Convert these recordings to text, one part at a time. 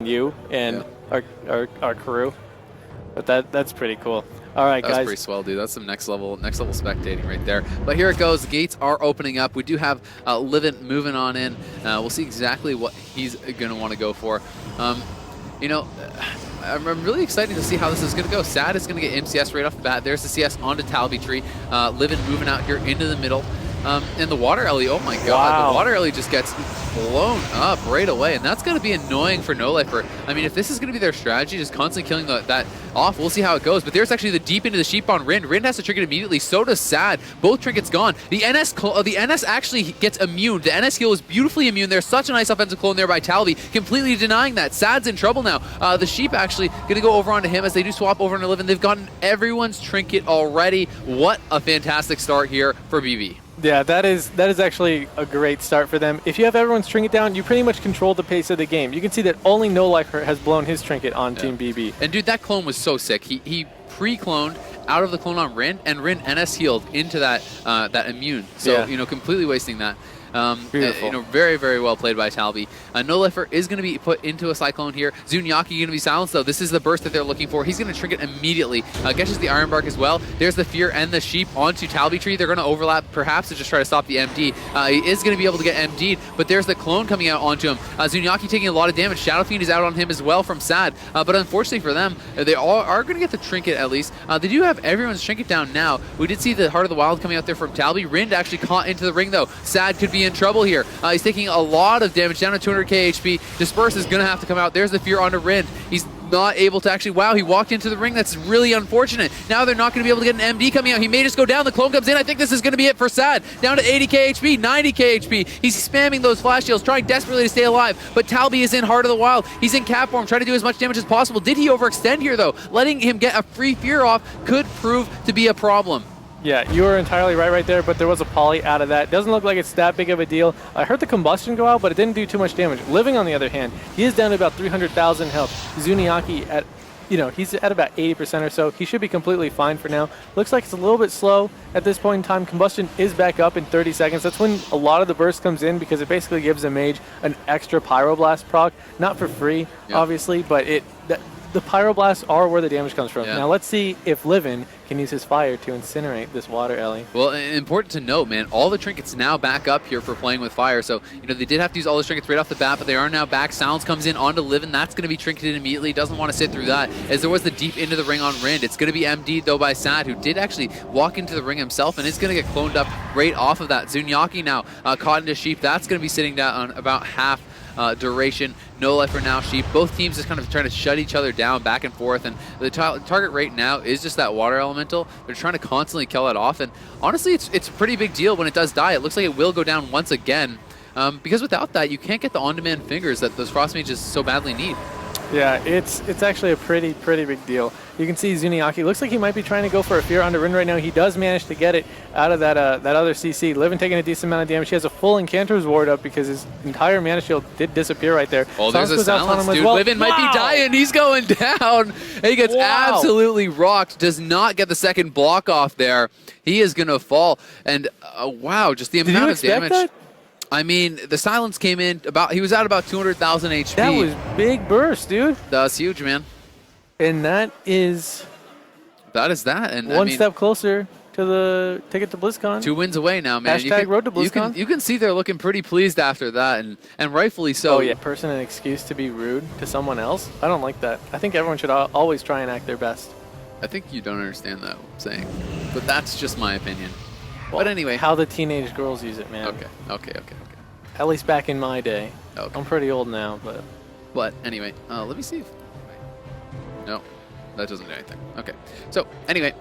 you and our crew. But that's pretty cool. All right, guys. That's pretty swell, dude. That's some next level spectating right there. But here it goes. The gates are opening up. We do have Livin moving on in. We'll see exactly what he's going to want to go for. You know, I'm really excited to see how this is going to go. Sad is going to get MCS right off the bat. There's the CS onto Talby Tree. Livin moving out here into the middle. And the water ellie, oh my god, the water ellie just gets blown up right away, and that's going to be annoying for No Lifer. I mean, if this is going to be their strategy, just constantly killing that off, we'll see how it goes. But there's actually the deep into the sheep on Rind. Rind has to trinket immediately, so does Sad. Both trinkets gone. The NS actually gets immune. The NS heal is beautifully immune. There's such a nice offensive clone there by Talby, completely denying that. Sad's in trouble now. The sheep actually going to go over onto him as they do swap over into Livin. They've gotten everyone's trinket already. What a fantastic start here for BB. Yeah, that is actually a great start for them. If you have everyone's trinket down, you pretty much control the pace of the game. You can see that only No Lifer has blown his trinket on Team BB. And dude, that clone was so sick. He pre-cloned out of the clone on Rin, and Rin NS healed into that that immune. So you know, completely wasting that. Beautiful. You know, very, very well played by Talby. No Lifer is going to be put into a Cyclone here. Zunyaki going to be silenced, though. This is the burst that they're looking for. He's going to trinket immediately. Catches the Iron Bark as well. There's the Fear and the Sheep onto Talby Tree. They're going to overlap, perhaps, to just try to stop the MD. He is going to be able to get MD'd, but there's the clone coming out onto him. Zunyaki taking a lot of damage. Shadow Fiend is out on him as well from Sad. But unfortunately for them, they all are going to get the trinket at least. They do have everyone's trinket down now. We did see the Heart of the Wild coming out there from Talby. Rind actually caught into the ring, though. Sad could be in trouble here. He's taking a lot of damage, down to 200k HP. Disperse is going to have to come out. There's the Fear onto Rind. He's not able to actually, wow, he walked into the ring. That's really unfortunate. Now they're not going to be able to get an MD coming out. He may just go down. The clone comes in. I think this is going to be it for Sad. Down to 80k HP, 90k HP. He's spamming those flash heals, trying desperately to stay alive. But Talby is in Heart of the Wild. He's in cap form, trying to do as much damage as possible. Did he overextend here, though? Letting him get a free Fear off could prove to be a problem. Yeah, you were entirely right there, but there was a poly out of that. Doesn't look like it's that big of a deal. I heard the combustion go out, but it didn't do too much damage. Living, on the other hand, he is down to about 300,000 health. Zunyaki at, he's at about 80% or so. He should be completely fine for now. Looks like it's a little bit slow at this point in time. Combustion is back up in 30 seconds. That's when a lot of the burst comes in, because it basically gives a mage an extra Pyroblast proc. Not for free, obviously, but the Pyroblasts are where the damage comes from. Now let's see if Livin can use his fire to incinerate this water ellie. Well, important to note, man, all the trinkets now back up here for playing with fire. So, they did have to use all those trinkets right off the bat, but they are now back. Silence comes in onto Livin. That's going to be trinketed immediately. Doesn't want to sit through that, as there was the deep into the ring on Rind. It's going to be MD'd, though, by Sad, who did actually walk into the ring himself, and is going to get cloned up right off of that. Zunyaki now caught into Sheep. That's going to be sitting down on about half duration. No Lifer now Sheep. Both teams just kind of trying to shut each other down back and forth, and the target right now is just that water elemental. They're trying to constantly kill it off, and honestly, it's a pretty big deal when it does die. It looks like it will go down once again, because without that, you can't get the on-demand fingers that those Frost Mages so badly need. Yeah, it's actually a pretty big deal. You can see Zunyaki looks like he might be trying to go for a Fear onto Rin right now. He does manage to get it out of that other CC. Livin taking a decent amount of damage. He has a full Incanter's Ward up because his entire mana shield did disappear right there. Oh, there's a silence, dude. Livin might be dying. He's going down. He gets absolutely rocked. Does not get the second block off there. He is going to fall. And wow, just the amount of damage. That? I mean, the silence came in he was at about 200,000 HP. That was big burst, dude. That's huge, man. And that is that. And one step closer to the ticket to BlizzCon. 2 wins away now, man. Hashtag road to BlizzCon. You can see they're looking pretty pleased after that, and rightfully so. Oh yeah, person an excuse to be rude to someone else. I don't like that. I think everyone should always try and act their best. I think you don't understand that what I'm saying, but that's just my opinion. Well, but anyway, how the teenage girls use it, man. Okay. At least back in my day. Okay. I'm pretty old now, but anyway, let me see. No, that doesn't do anything. Okay. So anyway,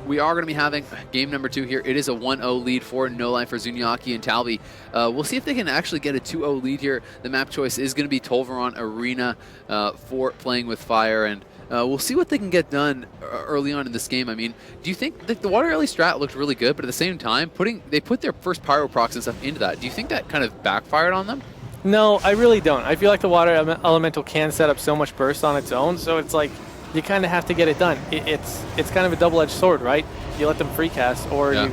we are going to be having game number 2 here. It is a 1-0 lead for No Lifer, Zunyaki, and Talby. We'll see if they can actually get a 2-0 lead here. The map choice is going to be Tolvaron Arena for playing with fire, and we'll see what they can get done early on in this game. I mean, do you think that the water ellie strat looked really good, but at the same time, they put their first pyro procs and stuff into that. Do you think that kind of backfired on them? No, I really don't. I feel like the water elemental can set up so much burst on its own, so it's like you kind of have to get it done. It's kind of a double-edged sword, right? You let them free cast, or you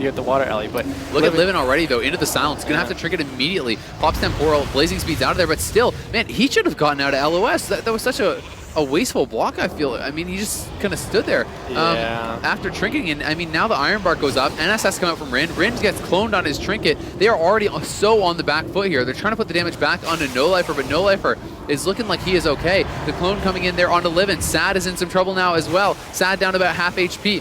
get the water alley. But look at Livin already, though, into the silence. Gonna have to trinket immediately. Pops Temporal, Blazing Speed's out of there, but still, man, he should have gotten out of LOS. That was such a wasteful block, I feel. I mean, he just kind of stood there after trinketing. And I mean, now the Iron Bark goes up. NS has to come out from Rin. Rin gets cloned on his trinket. They are already so on the back foot here. They're trying to put the damage back onto No Lifer, but No Lifer is looking like he is okay. The clone coming in there onto Livin. Sad is in some trouble now as well. Sad down to about half HP.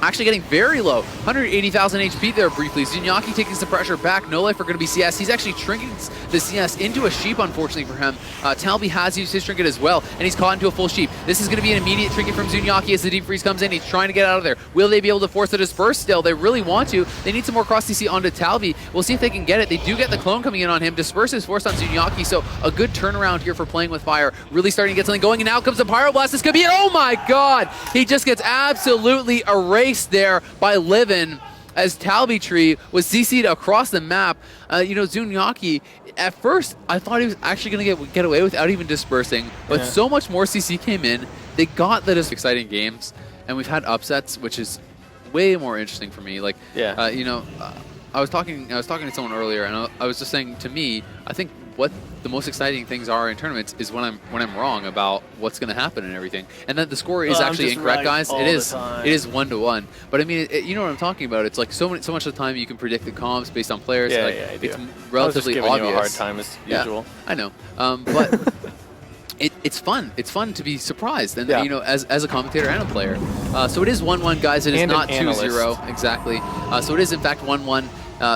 Actually getting very low, 180,000 HP there briefly. Zunyaki taking some pressure back. No Life are going to be CS. He's actually trinketing the CS into a sheep, unfortunately for him. Talby has used his trinket as well, and he's caught into a full sheep. This is going to be an immediate trinket from Zunyaki as the deep freeze comes in. He's trying to get out of there. Will they be able to force the disperse still? They really want to. They need some more cross CC onto Talby. We'll see if they can get it. They do get the clone coming in on him. Disperse is forced on Zunyaki, so a good turnaround here for playing with fire. Really starting to get something going, and now comes the Pyroblast. This could be it. Oh my god! He just gets absolutely erased there by Livin as Talby Tree was CC'd across the map. You know, Zunyaki, at first, I thought he was actually going to get away without even dispersing, but so much more CC came in. They got that as exciting games, and we've had upsets, which is way more interesting for me. Like, you know, I was talking to someone earlier, and I was just saying, to me, I think what the most exciting things are in tournaments is when I'm wrong about what's going to happen and everything, and then the score is actually incorrect, guys. It is 1-1. But I mean, you know what I'm talking about. It's like so much of the time you can predict the comps based on players. Yeah, like, I do. it's relatively obvious. You a hard time as usual. I know, but. It's fun. It's fun to be surprised, and you know, as a commentator and a player. So it is 1-1, guys. It is not 2-0 exactly. So it is in fact 1-1.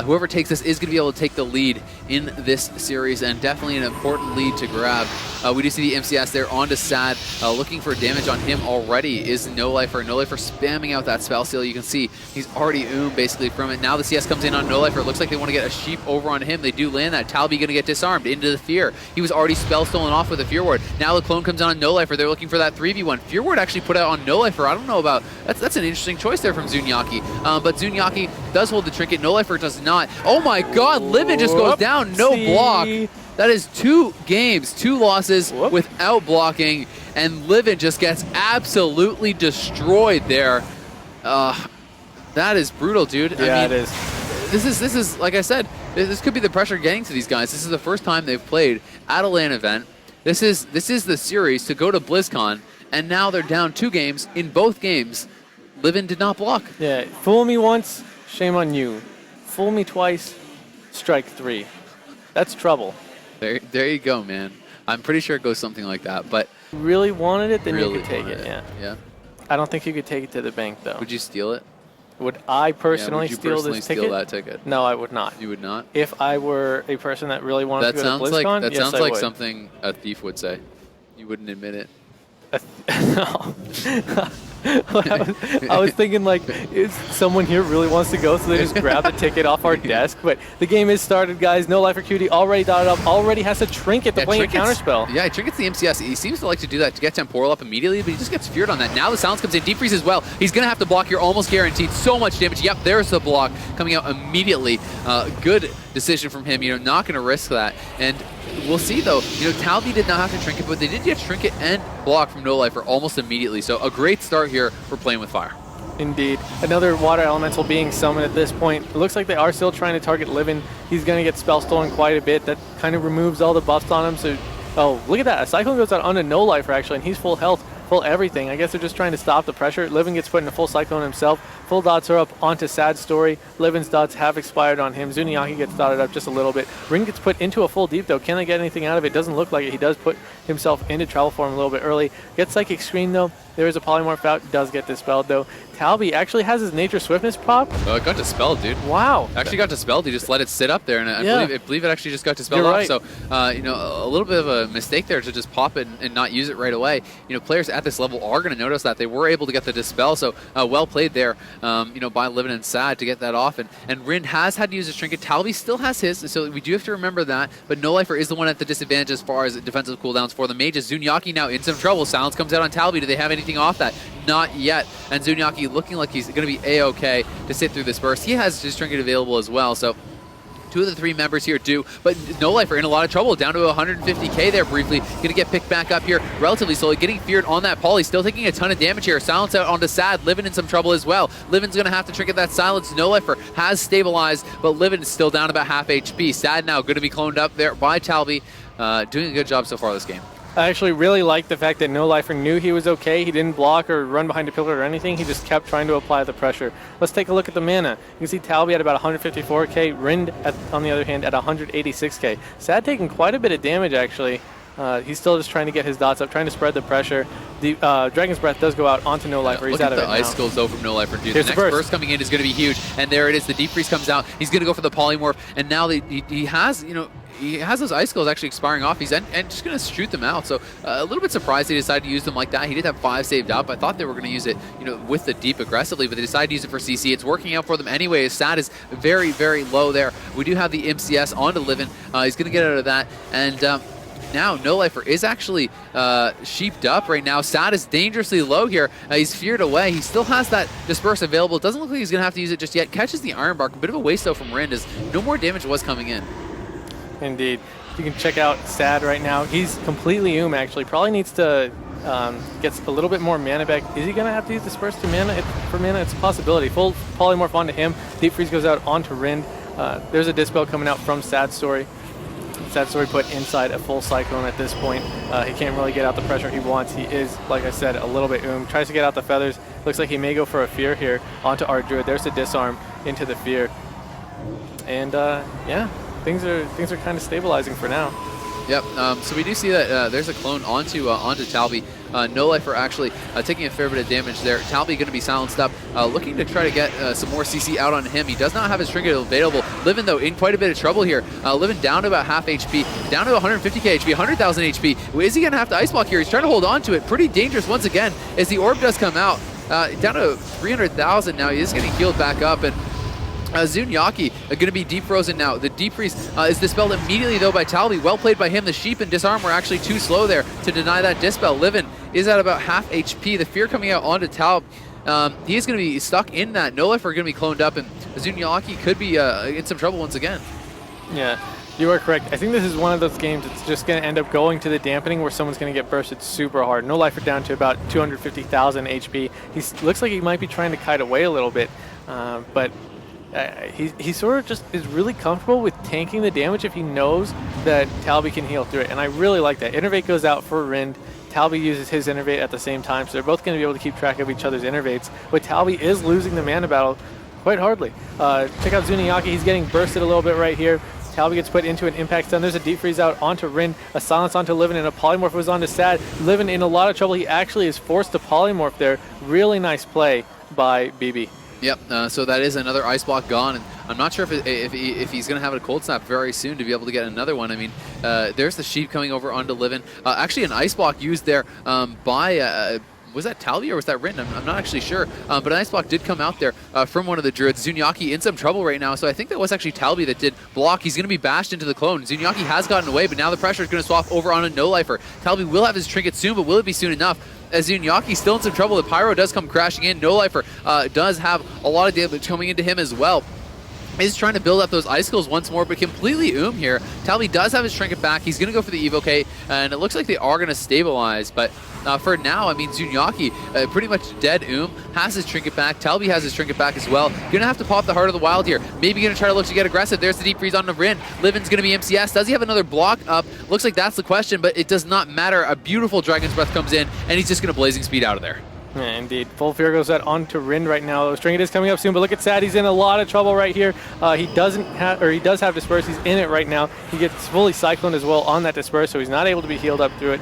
Whoever takes this is going to be able to take the lead in this series, and definitely an important lead to grab. We do see the MCS there onto Sad, looking for damage on him already is No Lifer. No Lifer spamming out that spell seal. You can see he's already basically from it. Now the CS comes in on No Lifer. It looks like they want to get a sheep over on him. They do land that. Talby going to get disarmed into the Fear. He was already spell stolen off with a Fear Ward. Now the clone comes in on No Lifer. They're looking for that 3v1. Fear Ward actually put out on No Lifer. I don't know about that's an interesting choice there from Zunyaki. But Zunyaki does hold the trinket. No Lifer does not. Oh my god, Livin just goes down. No block. That is 2 games, 2 losses without blocking, and Livin just gets absolutely destroyed there. That is brutal, dude. Yeah, I mean, it is. This is like I said, this could be the pressure getting to these guys. This is the first time they've played at a LAN event. This is the series to go to BlizzCon, and now they're down 2 games. In both games, Livin did not block. Yeah, fool me once, shame on you. Fool me twice, strike 3. That's trouble. There you go, man. I'm pretty sure it goes something like that, but... Really wanted it, then really you could take it, yeah. I don't think you could take it to the bank, though. Would you steal it? Would I personally steal this ticket? Steal that ticket? No, I would not. You would not? If I were a person that really wanted to go to BlizzCon, that yes, sounds I like would. something a thief would say. You wouldn't admit it. No. I was thinking, like, is someone here really wants to go, so they just grab the ticket off our desk. But the game is started, guys. No Lifer QD already dotted up, already has a trinket to play a counterspell. Yeah, he trinkets the MCS. He seems to like to do that to get Temporal up immediately, but he just gets feared on that. Now the silence comes in. Deep freeze as well. He's going to have to block here, almost guaranteed. So much damage. Yep, there's the block coming out immediately. Good decision from him, you know, not going to risk that. And we'll see, though. You know, Talby did not have to trinket, but they did get trinket and block from No Lifer almost immediately. So a great start here for playing with fire. Indeed. Another water elemental being summoned at this point. It looks like they are still trying to target Livin. He's going to get spell stolen quite a bit. That kind of removes all the buffs on him. So, oh, look at that. A Cyclone goes out onto No Lifer, actually, and he's full health, full everything. I guess they're just trying to stop the pressure. Livin gets put in a full Cyclone himself. Full dots are up onto Sad Story. Livin's dots have expired on him. Zunyaki gets dotted up just a little bit. Rin gets put into a full deep, though. Can they get anything out of it? Doesn't look like it. He does put himself into travel form a little bit early. Gets Psychic Screen, though. There is a Polymorph out. Does get dispelled, though. Talby actually has his Nature Swiftness pop. Oh, it got dispelled, dude. Wow. Actually got dispelled. He just let it sit up there, and I believe it actually just got dispelled off. Right. So, you know, a little bit of a mistake there to just pop it and not use it right away. You know, players at this level are going to notice that. They were able to get the dispel, so well played there, you know, by Livin and Sad to get that off. And Rin has had to use his trinket. Talby still has his, so we do have to remember that. But No Lifer is the one at the disadvantage as far as defensive cooldowns for the mages. Zunyaki now in some trouble. Silence comes out on Talby. Do they have anything off that? Not yet. And Zunyaki looking like he's going to be A-okay to sit through this burst. He has his trinket available as well, so Two of the three members here do, but No Lifer in a lot of trouble, down to 150k there briefly. Gonna get picked back up here relatively slowly, getting feared on that poly, still taking a ton of damage here. Silence out onto Sad, Livin in some trouble as well. Livin's gonna have to trinket that silence. No Lifer has stabilized, but Livin is still down about half HP. Sad now gonna be cloned up there by Talby, doing a good job so far this game. I actually really like the fact that No Lifer knew he was okay. He didn't block or run behind a pillar or anything. He just kept trying to apply the pressure. Let's take a look at the mana. You can see Talby at about 154k, Rind on the other hand at 186k. Sad taking quite a bit of damage actually. He's still just trying to get his dots up, trying to spread the pressure. The Dragon's Breath does go out onto No Lifer. He's out of it now. Look at the Icicles though from No Lifer, dude. The next burst coming in is going to be huge, and there it is. The Deep Freeze comes out. He's going to go for the Polymorph, and now he has, you know, he has those Icicles actually expiring off. He's and just going to shoot them out. So a little bit surprised he decided to use them like that. He did have 5 saved up. I thought they were going to use it, you know, with the Deep aggressively, but they decided to use it for CC. It's working out for them anyway. Sad is very, very low there. We do have the MCS onto Livin. He's going to get out of that, and now No Lifer is actually sheeped up right now. Sad is dangerously low here. He's feared away. He still has that Disperse available. It doesn't look like he's going to have to use it just yet. Catches the Iron Bark. A bit of a waste though from Rind, as no more damage was coming in. Indeed. You can check out Sad right now. He's completely actually. Probably needs to get a little bit more mana back. Is he going to have to use Disperse to mana? For mana, it's a possibility. Full Polymorph onto him. Deep Freeze goes out onto Rind. There's a Dispel coming out from Sad Story. Sad Story put inside a full Cyclone at this point. He can't really get out the pressure he wants. He is, like I said, a little bit Tries to get out the feathers. Looks like he may go for a Fear here onto our Druid. There's the Disarm into the Fear. And yeah, things are kind of stabilizing for now. Yep. So we do see that there's a clone onto Talby. No Lifer actually taking a fair bit of damage there. Talby going to be silenced up, looking to try to get some more CC out on him. He does not have his trinket available. Livin though in quite a bit of trouble here. Livin down to about half HP, down to 150k HP, 100,000 HP. Is he going to have to Ice Block here? He's trying to hold on to it. Pretty dangerous once again as the orb does come out. Down to 300,000 now. He is getting healed back up, and Zunyaki going to be deep frozen now. The Deep Freeze is dispelled immediately though by Talby. Well played by him. The Sheep and Disarm were actually too slow there to deny that Dispel. Livin is at about half HP. The Fear coming out onto Talb. He is going to be stuck in that. No Lifer going to be cloned up, and Zunyaki could be in some trouble once again. Yeah, you are correct. I think this is one of those games that's just going to end up going to the dampening where someone's going to get bursted super hard. No Lifer down to about 250,000 HP. He looks like he might be trying to kite away a little bit, but he sort of just is really comfortable with tanking the damage if he knows that Talby can heal through it, and I really like that. Innervate goes out for Rind. Talby uses his Innervate at the same time, so they're both going to be able to keep track of each other's Innervates, but Talby is losing the mana battle quite hardly. Check out Zunyaki. He's getting bursted a little bit right here. Talby gets put into an Impact Stun. There's a Deep Freeze out onto Rind, a Silence onto Livin, and a Polymorph was onto Sad. Livin in a lot of trouble. He actually is forced to Polymorph there. Really nice play by BB. Yep, so that is another Ice Block gone, and I'm not sure if he's going to have a Cold Snap very soon to be able to get another one. I mean, there's the Sheep coming over onto Livin. Actually, an Ice Block used there by... was that Talby or was that Rind? I'm not actually sure. But an Ice Block did come out there from one of the Druids. Zunyaki in some trouble right now, so I think that was actually Talby that did block. He's going to be bashed into the clone. Zunyaki has gotten away, but now the pressure is going to swap over on a No Lifer. Talby will have his trinket soon, but will it be soon enough? As Zunyaki still in some trouble, the Pyro does come crashing in. No Lifer does have a lot of damage coming into him as well. Is trying to build up those Icicles once more, but completely here. Talby does have his trinket back. He's going to go for the Evocate, and it looks like they are going to stabilize, but for now, I mean, Zunyaki, pretty much dead has his trinket back. Talby has his trinket back as well. Going to have to pop the Heart of the Wild here. Maybe going to try to look to get aggressive. There's the Deep Freeze on the Rind. Livin's going to be MCS. Does he have another block up? Looks like that's the question, but it does not matter. A beautiful Dragon's Breath comes in, and he's just going to Blazing Speed out of there. Yeah, indeed. Full Fear goes out onto Rind right now. Trinket is coming up soon, but look at Sad. He's in a lot of trouble right here. He does have Disperse. He's in it right now. He gets fully Cyclone as well on that Disperse, so he's not able to be healed up through it.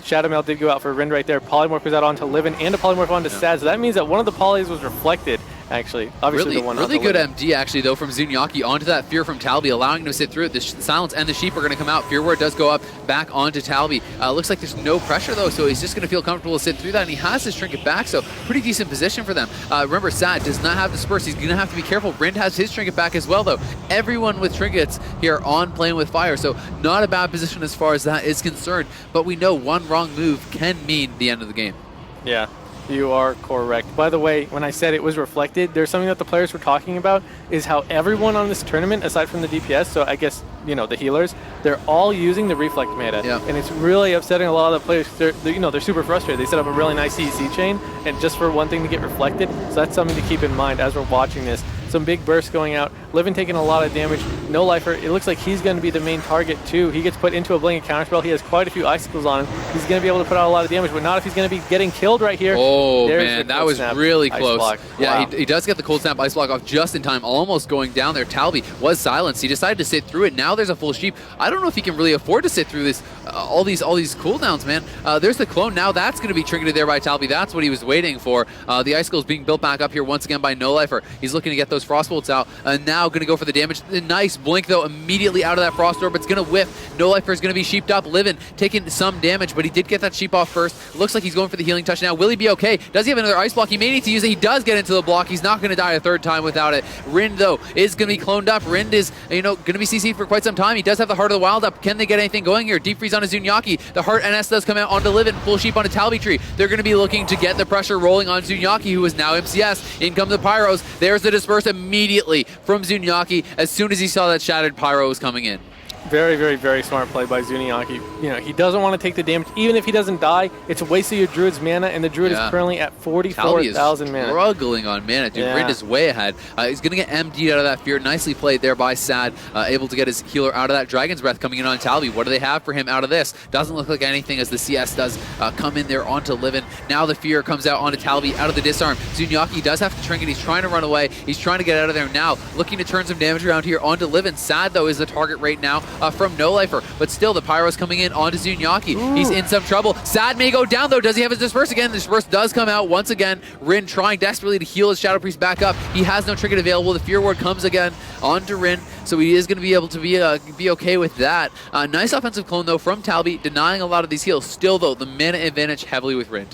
Shadow Mail did go out for Rind right there. Polymorph goes out onto Livin and a Polymorph onto Sad, so that means that one of the polys was reflected, actually. Obviously, really, the one really good MD, actually, though, from Zunyaki onto that Fear from Talby, allowing him to sit through it. The Silence and the Sheep are going to come out. Fear Ward does go up back onto Talby. Looks like there's no pressure, though, so he's just going to feel comfortable to sit through that, and he has his trinket back, so pretty decent position for them. Remember, Sad does not have Disperse. He's going to have to be careful. Rind has his trinket back as well, though. Everyone with trinkets here on Playing with Fire, so not a bad position as far as that is concerned, but we know one wrong move can mean the end of the game. Yeah. You are correct. By the way, when I said it was reflected, there's something that the players were talking about is how everyone on this tournament, aside from the DPS, so I guess, you know, the healers, they're all using the reflect meta. Yeah. And it's really upsetting a lot of the players. They're super frustrated. They set up a really nice CEC chain, and just for one thing to get reflected, so that's something to keep in mind as we're watching this. Some big bursts going out. Livin taking a lot of damage. No lifer. It looks like he's going to be the main target too. He gets put into a blanket counterspell. He has quite a few icicles on him. He's going to be able to put out a lot of damage, but not if he's going to be getting killed right here. Oh, man, that was really close. Yeah, wow. he does get the cold snap ice block off just in time, almost going down there. Talby was silenced. He decided to sit through it. Now there's a full sheep. I don't know if he can really afford to sit through this. All these cooldowns, man. There's the clone. Now that's going to be triggered there by Talby. That's what he was waiting for. The icicles being built back up here once again by No Lifer. He's looking to get those frost bolts out. Now going to go for the damage. Nice blink though, immediately out of that frost orb. It's going to whiff. No Lifer is going to be sheeped up. Livin taking some damage, but he did get that sheep off first. Looks like he's going for the healing touch now. Will he be okay? Does he have another ice block? He may need to use it. He does get into the block. He's not going to die a third time without it. Rind though is going to be cloned up. Rind is, you know, going to be CC'd for quite some time. He does have the Heart of the Wild up. Can they get anything going here? Deep freeze on a Zunyaki. The Heart NS does come out onto Livin. Full sheep on a Talby tree. They're going to be looking to get the pressure rolling on Zunyaki, who is now MCS. In come the Pyros. There's the disperse immediately from Zunyaki as soon as he saw that shattered Pyro was coming in. Very, very, very smart play by Zuniaki. You know, he doesn't want to take the damage. Even if he doesn't die, it's a waste of your Druid's mana, and the Druid is currently at 44,000 mana. Struggling on mana, dude. Rind is way ahead. He's going to get MD'd out of that fear. Nicely played there by Sad, able to get his healer out of that Dragon's Breath coming in on Talby. What do they have for him out of this? Doesn't look like anything as the CS does come in there onto Livin. Now the fear comes out onto Talby out of the disarm. Zunyaki does have to trinket. He's trying to run away. He's trying to get out of there now. Looking to turn some damage around here onto Livin. Sad, though, is the target right now from No Lifer, but still the Pyro's coming in onto Zunyaki. Ooh. He's in some trouble. Sad may go down though. Does he have his disperse again? The disperse does come out once again. Rin trying desperately to heal his Shadow Priest back up. He has no trinket available. The Fear Ward comes again onto Rin, so he is going to be able to be okay with that. Nice offensive clone though from Talby, denying a lot of these heals. Still though, the mana advantage heavily with Rin.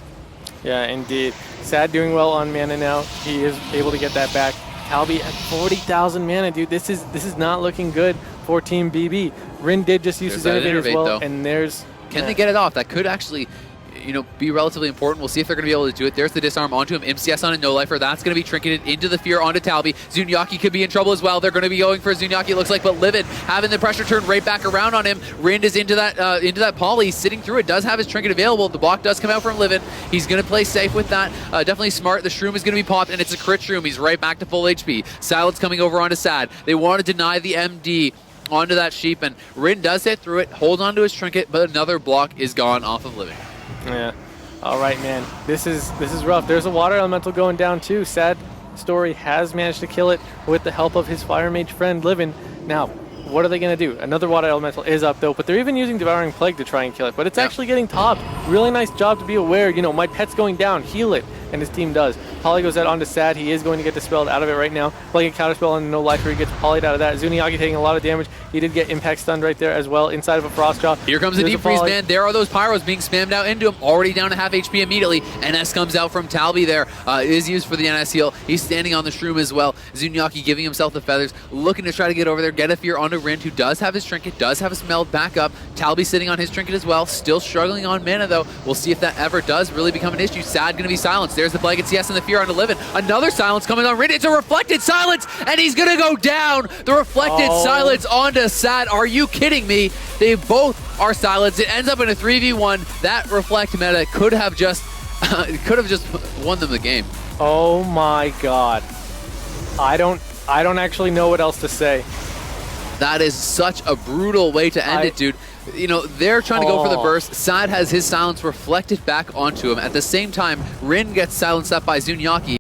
Yeah, indeed. Sad doing well on mana now. He is able to get that back. Talby at 40,000 mana, dude. This is not looking good for Team BB. Rin did just use his Innovate as well, though. And there's... Can they get it off? That could actually, you know, be relatively important. We'll see if they're going to be able to do it. There's the disarm onto him. MCS on a No Lifer. That's going to be trinketed into the fear onto Talby. Zunyaki could be in trouble as well. They're going to be going for Zunyaki, it looks like, but Livin having the pressure turn right back around on him. Rind is into that poly. He's sitting through it. Does have his trinket available. The block does come out from Livin. He's going to play safe with that. Definitely smart. The Shroom is going to be popped, and it's a crit Shroom. He's right back to full HP. Silence coming over onto Sad. They want to deny the MD onto that sheep, and Rin does hit through it, holds onto his trinket, but another block is gone off of Living. Yeah. All right, man. This is rough. There's a water elemental going down too. Sad Story has managed to kill it with the help of his Fire Mage friend Livin. Now, what are they going to do? Another water elemental is up though, but they're even using Devouring Plague to try and kill it, but it's actually getting topped. Really nice job to be aware, you know, my pet's going down, heal it, and his team does. Poly goes out onto Sad. He is going to get dispelled out of it right now. Playing a counterspell on No Lifer, he gets polyed out of that. Zunyaki taking a lot of damage. He did get impact stunned right there as well inside of a Frost Jaw. Here comes the Deep Freeze, man. There are those Pyros being spammed out into him. Already down to half HP immediately. NS comes out from Talby there. Is used for the NS heal. He's standing on the Shroom as well. Zunyaki giving himself the feathers, looking to try to get over there, get a fear onto Rind, who does have his trinket, does have his meld back up. Talby sitting on his trinket as well. Still struggling on mana though. We'll see if that ever does really become an issue. Sad going to be silenced. There's the Blanket CS and the fear onto Livin. Another silence coming on Rind. It's a reflected silence, and he's going to go down. The reflected silence onto Sad. Are you kidding me? They both are silenced. It ends up in a 3v1. That reflect meta could have just won them the game. Oh my god. I don't actually know what else to say. That is such a brutal way to end it, dude. You know, they're trying to go for the burst. Sad has his silence reflected back onto him. At the same time, Rin gets silenced up by Zunyaki.